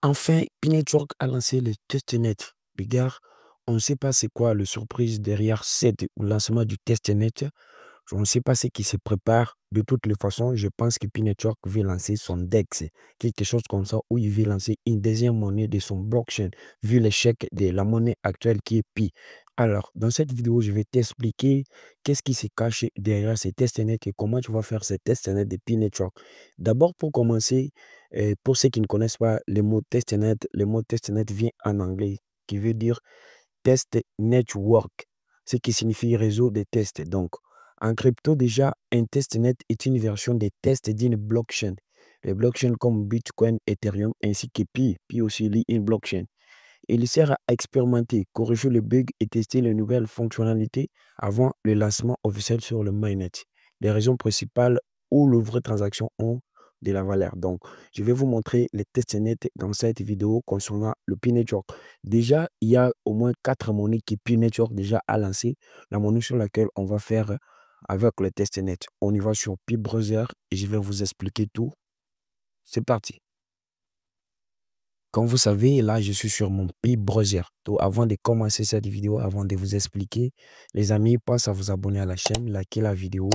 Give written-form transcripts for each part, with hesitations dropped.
Enfin, P-Network a lancé le testnet. Regarde, on ne sait pas c'est quoi le surprise derrière cette lancement du testnet. On ne sait pas ce qui se prépare. De toutes les façons, je pense que P-Network veut lancer son DEX, quelque chose comme ça, où il veut lancer une deuxième monnaie de son blockchain, vu l'échec de la monnaie actuelle qui est Pi. Alors, dans cette vidéo, je vais t'expliquer qu'est-ce qui se cache derrière ces testnets et comment tu vas faire ces testnets de P-Network. D'abord, pour commencer, pour ceux qui ne connaissent pas le mot testnet vient en anglais, qui veut dire test network, ce qui signifie réseau de tests. Donc, en crypto, déjà, un testnet est une version des tests d'une blockchain. Les blockchains comme Bitcoin, Ethereum ainsi que Pi. Pi aussi lit une blockchain. Il sert à expérimenter, corriger les bugs et tester les nouvelles fonctionnalités avant le lancement officiel sur le mainnet. Les raisons principales où les vraies transactions ont de la valeur. Donc, je vais vous montrer les testnets dans cette vidéo concernant le P-Network. Déjà, il y a au moins 4 monnaies que P-Network déjà a lancé. La monnaie sur laquelle on va faire avec le testnet. On y va sur Pi-Browser et je vais vous expliquer tout. C'est parti. Comme vous savez, là, je suis sur mon Pi-Browser. Donc, avant de commencer cette vidéo, avant de vous expliquer, les amis, pensez à vous abonner à la chaîne, liker la vidéo,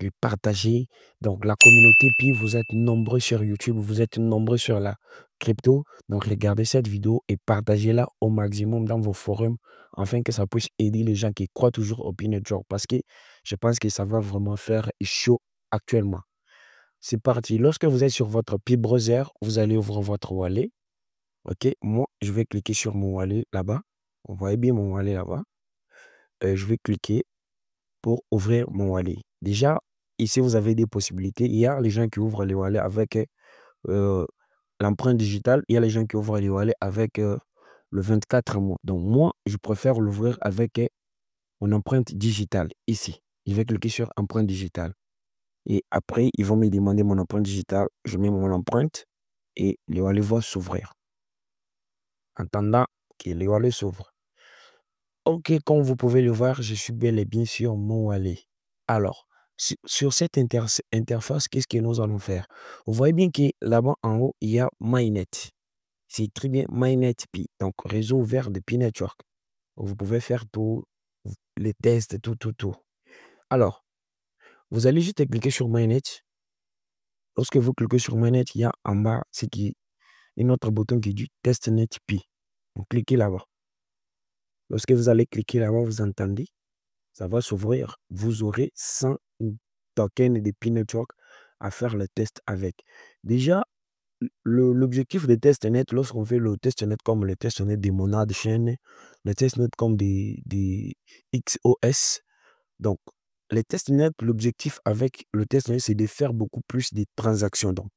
et partager. Donc, la communauté Pi, vous êtes nombreux sur YouTube, vous êtes nombreux sur la crypto. Donc, regardez cette vidéo et partagez-la au maximum dans vos forums, afin que ça puisse aider les gens qui croient toujours au P-Network. Parce que je pense que ça va vraiment faire chaud actuellement. C'est parti. Lorsque vous êtes sur votre Pi-Browser, vous allez ouvrir votre wallet. Ok, moi, je vais cliquer sur mon wallet là-bas. Vous voyez bien mon wallet là-bas. Je vais cliquer pour ouvrir mon wallet. Déjà, ici, vous avez des possibilités. Il y a les gens qui ouvrent les wallets avec euh, l'empreinte digitale. Il y a les gens qui ouvrent les wallets avec le 24 mois. Donc, moi, je préfère l'ouvrir avec mon empreinte digitale ici. Je vais cliquer sur empreinte digitale. Et après, ils vont me demander mon empreinte digitale. Je mets mon empreinte et le wallet va s'ouvrir. En attendant que le wallet s'ouvre. Ok, comme vous pouvez le voir, je suis bel et bien sur mon wallet. Alors, sur cette interface, qu'est-ce que nous allons faire? Vous voyez bien que là-bas en haut, il y a Mainnet. C'est très bien Mainnet Pi, donc réseau ouvert de Pi Network. Vous pouvez faire tout, les tests, tout. Alors, vous allez juste cliquer sur Mainnet. Lorsque vous cliquez sur Mainnet, il y a en bas un autre bouton qui dit Testnet Pi. Donc, cliquez là-bas. Lorsque vous allez cliquer là-bas, vous entendez? Ça va s'ouvrir. Vous aurez 100 tokens de P-Network à faire le test avec. Déjà, l'objectif des tests net, lorsqu'on fait le test net comme le test net des monades chaînes, le test net comme des XOS, donc les tests net, l'objectif avec le test net, c'est de faire beaucoup plus de transactions. Donc,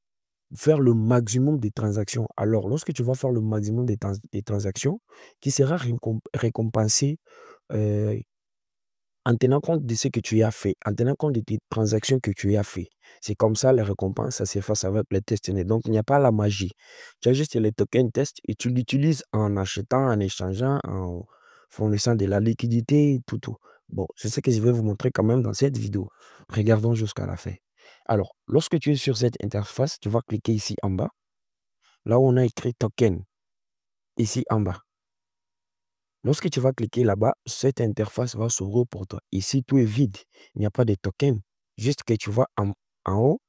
faire le maximum de transactions. Alors, lorsque tu vas faire le maximum des transactions, qui sera récompensé euh, en tenant compte de ce que tu as fait, en tenant compte de tes transactions que tu as fait. C'est comme ça, les récompenses, ça s'efface avec les tests. Donc, il n'y a pas la magie. Tu as juste les tokens test et tu l'utilises en achetant, en échangeant, en fournissant de la liquidité, tout. Bon, c'est ce que je vais vous montrer quand même dans cette vidéo. Regardons jusqu'à la fin. Alors, lorsque tu es sur cette interface, tu vas cliquer ici en bas, là où on a écrit token, ici en bas. Lorsque tu vas cliquer là-bas, cette interface va s'ouvrir pour toi. Ici, tout est vide. Il n'y a pas de token. Juste que tu vois en haut,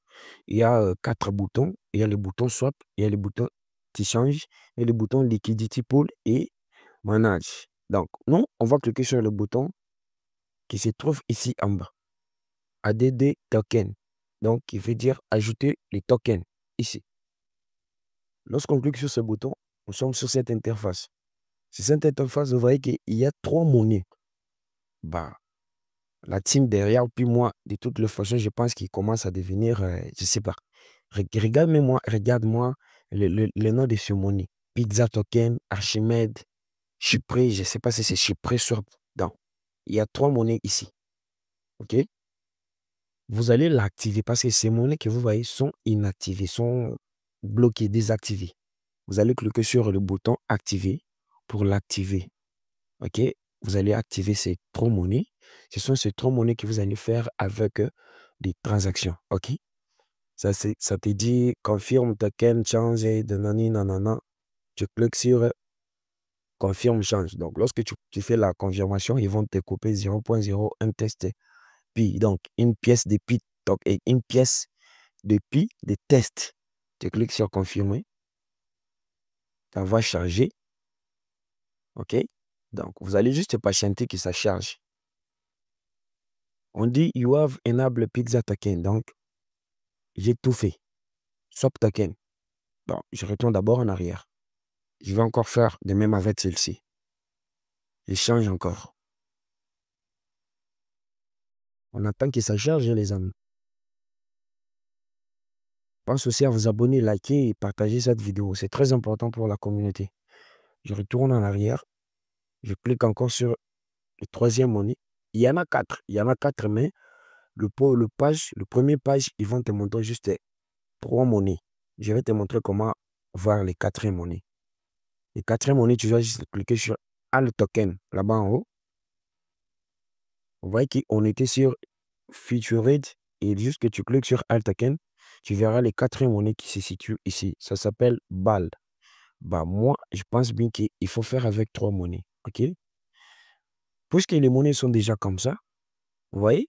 il y a 4 boutons. Il y a le bouton swap, il y a le bouton change, il y a le bouton liquidity pool et manage. Donc, nous, on va cliquer sur le bouton qui se trouve ici en bas. ADD token. Donc, il veut dire ajouter les tokens ici. Lorsqu'on clique sur ce bouton, nous sommes sur cette interface. Sur cette interface, vous voyez qu'il y a 3 monnaies. Bah, la team derrière, puis moi, de toutes les façons, je pense qu'il commence à devenir, je ne sais pas. Regarde-moi le nom de ce monnaie. Pizza Token, Archimède, Chypré, je ne sais pas si c'est Chypré sur. Donc, il y a 3 monnaies ici. OK? Vous allez l'activer parce que ces monnaies que vous voyez sont inactivées, sont bloquées, désactivées. Vous allez cliquer sur le bouton activer pour l'activer. OK? Vous allez activer ces 3 monnaies. Ce sont ces 3 monnaies que vous allez faire avec des transactions. OK? Ça te dit confirme token, change, nanani, nanana. tu cliques sur confirme change. Donc, lorsque tu fais la confirmation, ils vont te couper 0.01 test pi. Donc, une pièce de pi, donc, et une pièce de pi de test. Tu cliques sur confirmer. Ça va charger. OK? Donc, vous allez juste patienter que ça charge. On dit you have enabled pizza token. Donc, j'ai tout fait. Swap token. Donc, je retourne d'abord en arrière. Je vais encore faire de même avec celle-ci. Je change encore. On attend que ça charge, les amis. Pense aussi à vous abonner, liker et partager cette vidéo. C'est très important pour la communauté. Je retourne en arrière. Je clique encore sur le troisième monnaie. Il y en a 4. Il y en a 4, mais le premier page, ils vont te montrer juste 3 monnaies. Je vais te montrer comment voir les 4 monnaies. Les 4 monnaies, tu dois juste cliquer sur Alt Token, là-bas en haut. Vous voyez qu'on était sur Featured et juste que tu cliques sur Alt Token, tu verras les 4 monnaies qui se situent ici. Ça s'appelle BAL. Bah, moi, je pense bien qu'il faut faire avec 3 monnaies. OK? Puisque les monnaies sont déjà comme ça, vous voyez?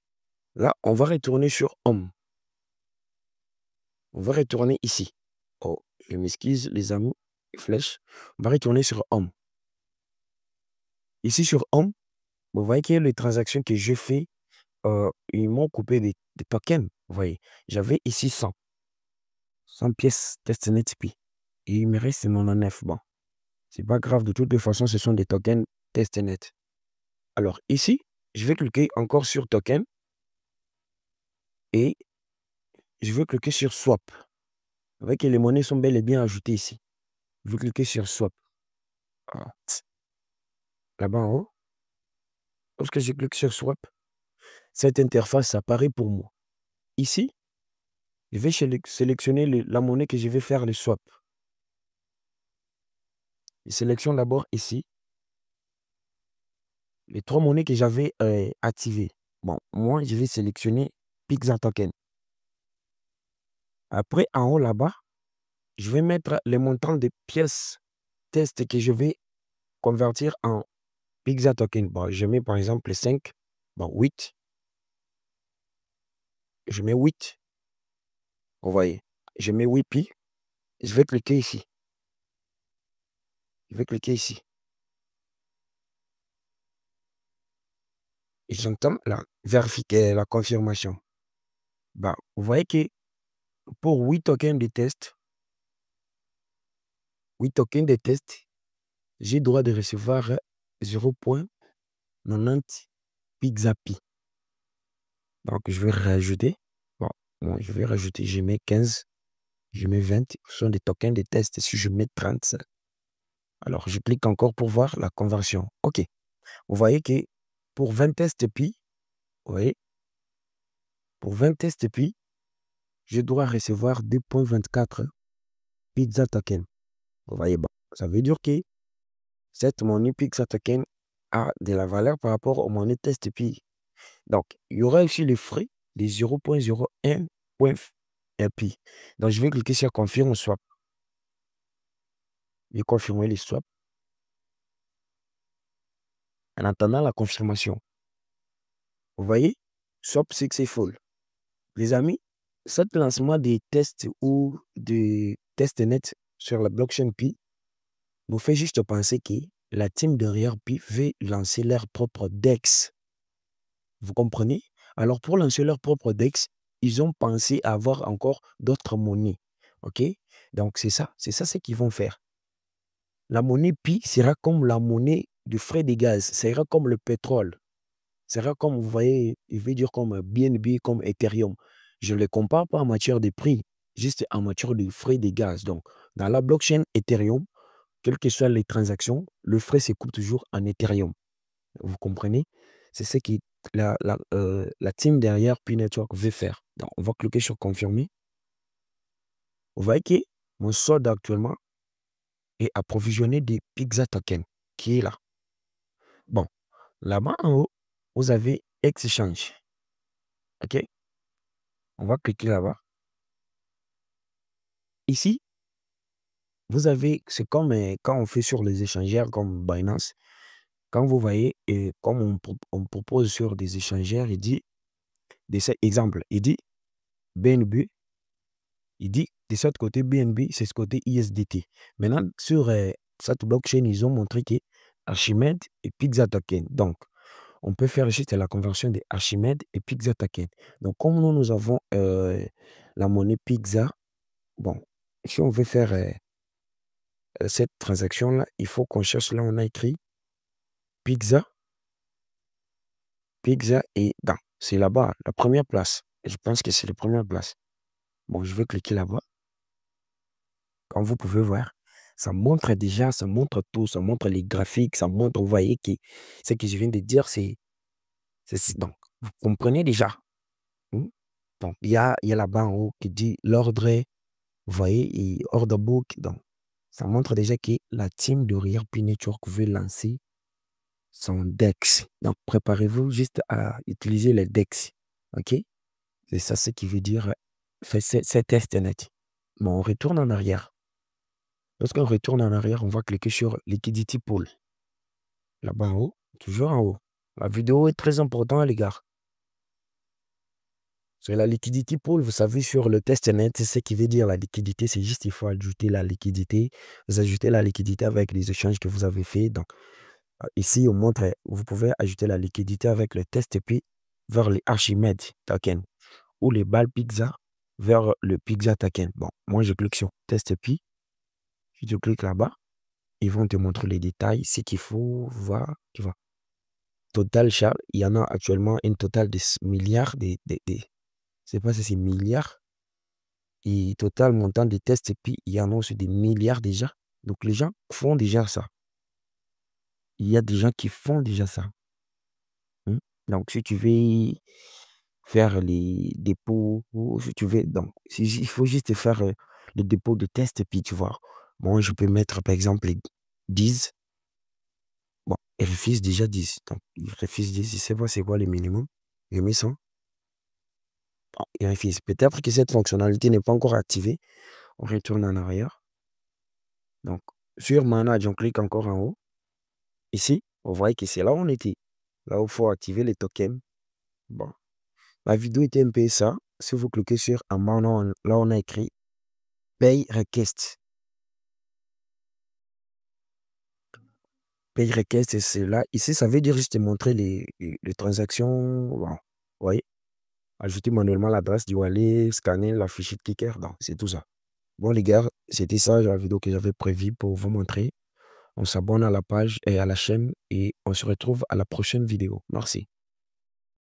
Là, on va retourner sur Home. On va retourner ici. Oh, je m'excuse, les amis. Flèche. On va retourner sur Home. Ici, sur Home, vous voyez que les transactions que je fais, ils m'ont coupé des tokens. Vous voyez? J'avais ici 100. 100 pièces testnet pi. Et il me reste 99. Bon, c'est pas grave. De toutes les façons, ce sont des tokens testnet. Alors, ici, je vais cliquer encore sur token. Et je veux cliquer sur swap. Vous voyez que les monnaies sont bel et bien ajoutées ici. Je veux cliquer sur swap. Ah, là-bas en haut. Lorsque je clique sur swap, cette interface apparaît pour moi. Ici, je vais sélectionner la monnaie que je vais faire le swap. Je sélectionne d'abord ici les 3 monnaies que j'avais activées. Bon, moi, je vais sélectionner Pizza Token. Après, en haut là-bas, je vais mettre les montants des pièces test que je vais convertir en Pizza Token. Bon, je mets par exemple 5, bon, 8. Je mets 8. Vous voyez, je mets 8 pi. Je vais cliquer ici. Je vais cliquer ici. Et j'entends la confirmation. Bah, vous voyez que pour 8 tokens de test, 8 tokens de test, j'ai droit de recevoir 0.90 pixapi. Donc, je vais rajouter. Bon, moi, je vais rajouter. Je mets 15. Je mets 20. Ce sont des tokens de test. Si je mets 30, alors je clique encore pour voir la conversion. OK. Vous voyez que pour 20 tests pi, vous voyez, pour 20 tests pi, je dois recevoir 2.24 pizza token. Vous voyez, bon, ça veut dire que cette monnaie pizza token a de la valeur par rapport aux monnaies test pi. Donc, il y aura aussi les frais de 0.01 pi. Donc, je vais cliquer sur confirme swap. Je vais confirmer les swaps. En attendant la confirmation. Vous voyez, swap successful. Les amis, cet lancement des tests ou de testnet sur la blockchain Pi vous fait juste penser que la team derrière Pi veut lancer leur propre DEX. Vous comprenez? Alors, pour lancer leur propre DEX, ils ont pensé avoir encore d'autres monnaies. OK? Donc, c'est ça ce qu'ils vont faire. La monnaie Pi sera comme la monnaie du frais de gaz, sera comme le pétrole. Sera comme, vous voyez, il veut dire comme BNB, comme Ethereum. Je ne les compare pas en matière de prix, juste en matière de frais de gaz. Donc, dans la blockchain Ethereum, quelles que soient les transactions, le frais se coupe toujours en Ethereum. Vous comprenez? C'est ce que la team derrière Pi Network veut faire. Donc, on va cliquer sur confirmer. Vous voyez que mon solde actuellement est approvisionné des Pizza Token qui est là. Bon, là-bas en haut, vous avez Exchange. OK? On va cliquer là-bas. Ici, vous avez, c'est comme quand on fait sur les échangeurs comme Binance, quand vous voyez, et comme on propose sur des échangeurs, il dit, exemple, il dit BNB, il dit de ce côté BNB, c'est ce côté ISDT. Maintenant, sur cette blockchain, ils ont montré que Archimède et Pizza Token. Donc, on peut faire juste la conversion de Archimède et Pizza Token. Donc, comme nous avons la monnaie Pizza, bon, si on veut faire cette transaction-là, il faut qu'on cherche là, on a écrit Pizza, Pizza et dans. C'est là-bas, la première place. Je pense que c'est la première place. Bon, je vais cliquer là-bas. Comme vous pouvez voir, ça montre déjà, ça montre tout, ça montre les graphiques, ça montre, vous voyez, que ce que je viens de dire, donc, vous comprenez déjà. Hmm? Donc, il y a là-bas en haut qui dit l'ordre, vous voyez, et order book. Donc, ça montre déjà que la team de Real P Network veut lancer son DEX. Donc, préparez-vous juste à utiliser les DEX. OK? C'est ça ce qui veut dire c'est testnet. Bon, on retourne en arrière. Lorsqu'on retourne en arrière, on va cliquer sur Liquidity Pool. Là-bas en haut, toujours en haut. La vidéo est très importante, les gars. Sur la Liquidity Pool, vous savez, sur le testnet, c'est ce qui veut dire la liquidité. C'est juste il faut ajouter la liquidité. Vous ajoutez la liquidité avec les échanges que vous avez fait. Donc, ici, on montre, vous pouvez ajouter la liquidité avec le test et puis vers les Archimède token ou les balles pizza vers le pizza token. Bon, moi, je clique sur test et puis, si je clique là-bas, ils vont te montrer les détails, ce qu'il faut voir, tu vois. Total, Charles, il y en a actuellement un total de milliards, je ne sais pas si c'est milliards, et total montant de tests, et puis il y en a aussi des milliards déjà. Donc les gens font déjà ça. Il y a des gens qui font déjà ça. Hein. Donc si tu veux faire les dépôts, ou si tu veux, donc il faut juste faire le dépôt de tests, et puis tu vois, moi je peux mettre par exemple 10. Bon, il refuse déjà 10. Donc, il refuse 10. Je ne sais pas c'est quoi le minimum. Je mets 100. Bon, il refuse. Peut-être que cette fonctionnalité n'est pas encore activée. On retourne en arrière. Donc, sur Manage, on clique encore en haut. Ici, on voit que c'est là où on était. Là où il faut activer les tokens. Bon, la vidéo était un peu ça. Si vous cliquez sur Amount, là on a écrit Pay Request. Pay Request, c'est là. Ici, ça veut dire juste montrer les transactions. Bon, vous voyez. Ajouter manuellement l'adresse du wallet, scanner la fichier de clicker. Donc, c'est tout ça. Bon, les gars, c'était ça la vidéo que j'avais prévue pour vous montrer. On s'abonne à la page et à la chaîne et on se retrouve à la prochaine vidéo. Merci.